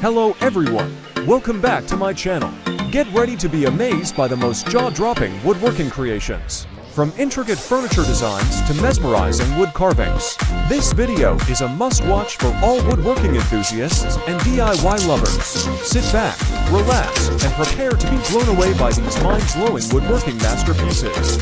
Hello everyone, welcome back to my channel. Get ready to be amazed by the most jaw-dropping woodworking creations. From intricate furniture designs to mesmerizing wood carvings. This video is a must-watch for all woodworking enthusiasts and DIY lovers. Sit back, relax, and prepare to be blown away by these mind-blowing woodworking masterpieces.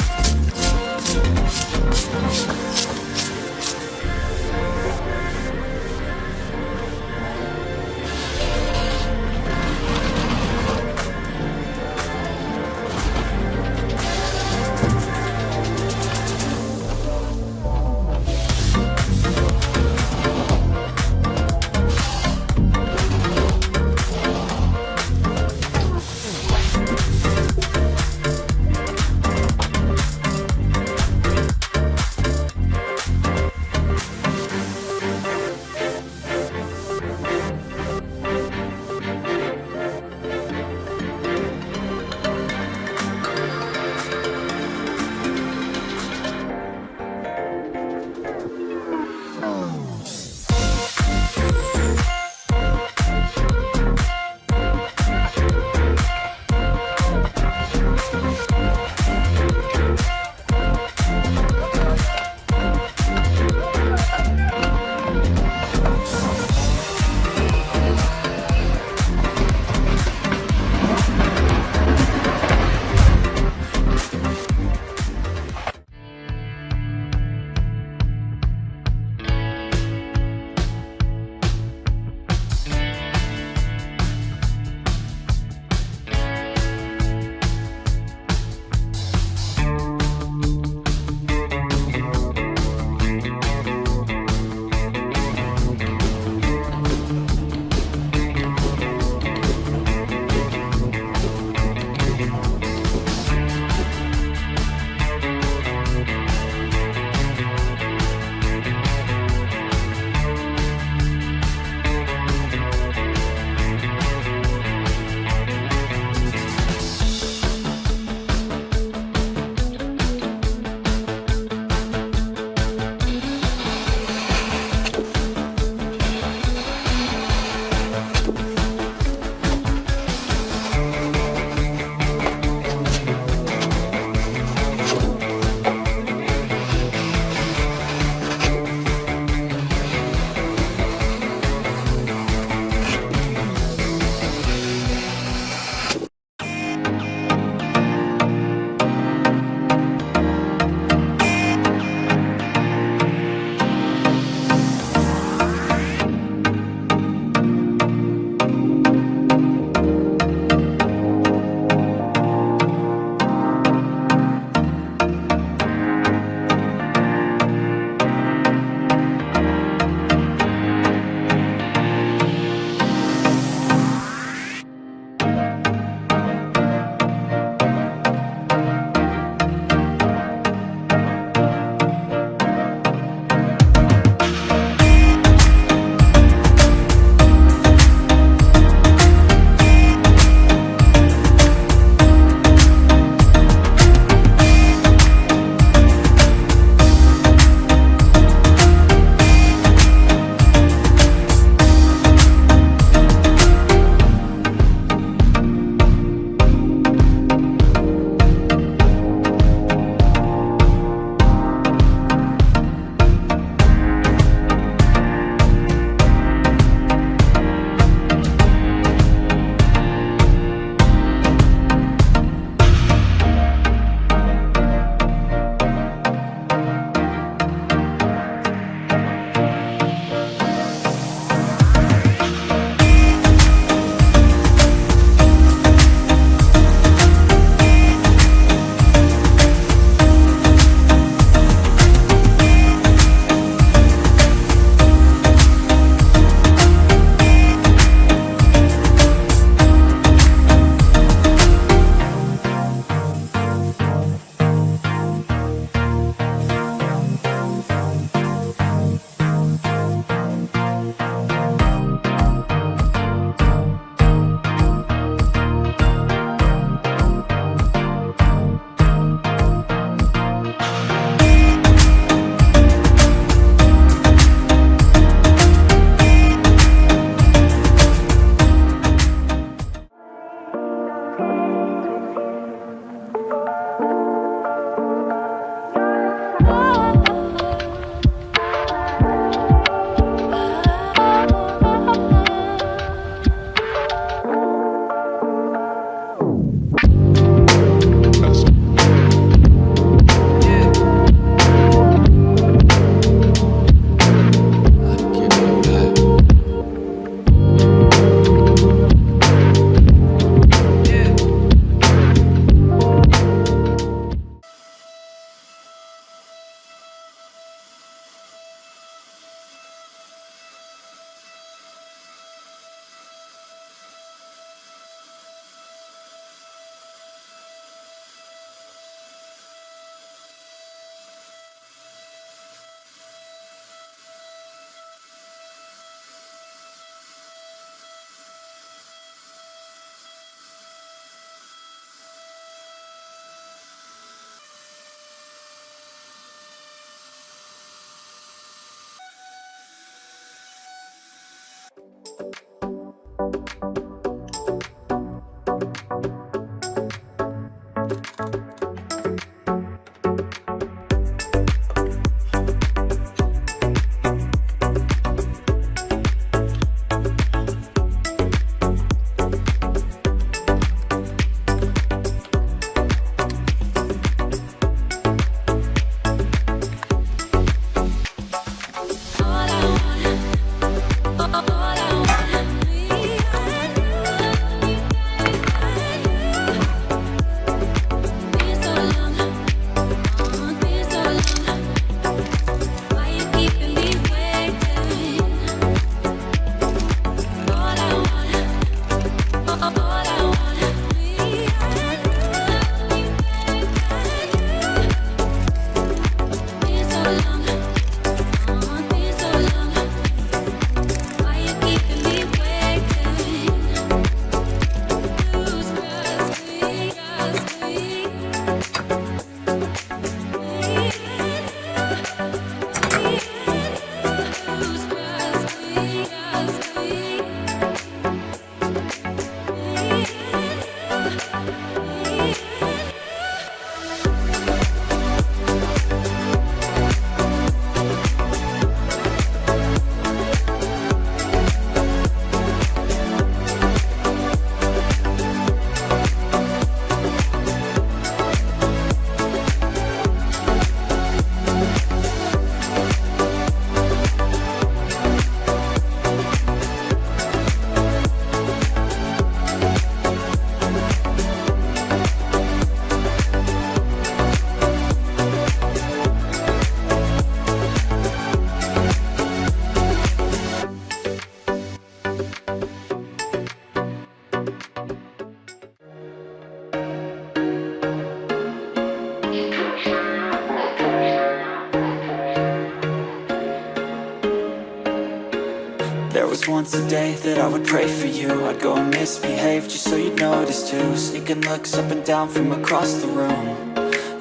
once a day that I would pray for you. I'd go and misbehave just so you'd notice too. Sneaking looks up and down from across the room.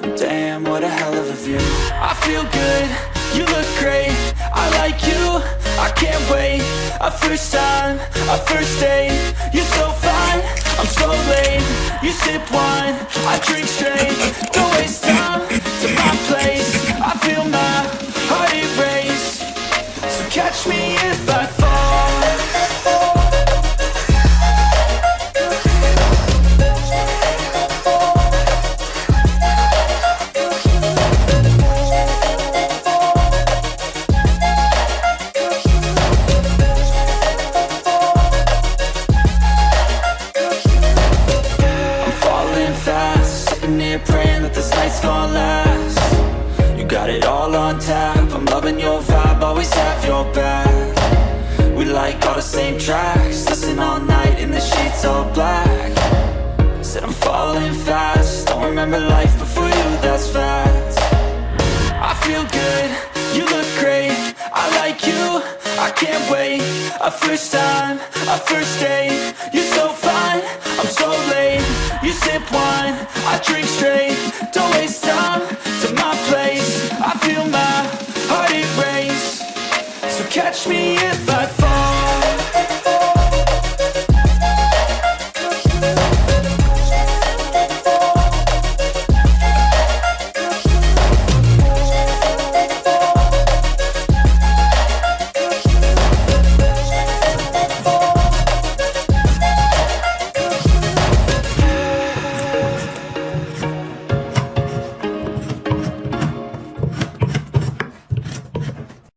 And damn, what a hell of a view. I feel good, you look great, I like you, I can't wait. A first time, a first date, you're so fine, I'm so late. You sip wine, I drink straight. Don't waste time to my place. I feel my heart erase. So catch me if I fall. Praying that this night's gonna last. You got it all on tap, I'm loving your vibe, always have your back. We like all the same tracks, listen all night in the sheets all black. Said I'm falling fast, don't remember life before you, that's fact. I feel good, you look great, I like you, I can't wait. A first time, a first date, you're so fine, I'm so late. You sip wine, I drink straight. Don't waste time to my place. I feel my heart erase. So catch me if I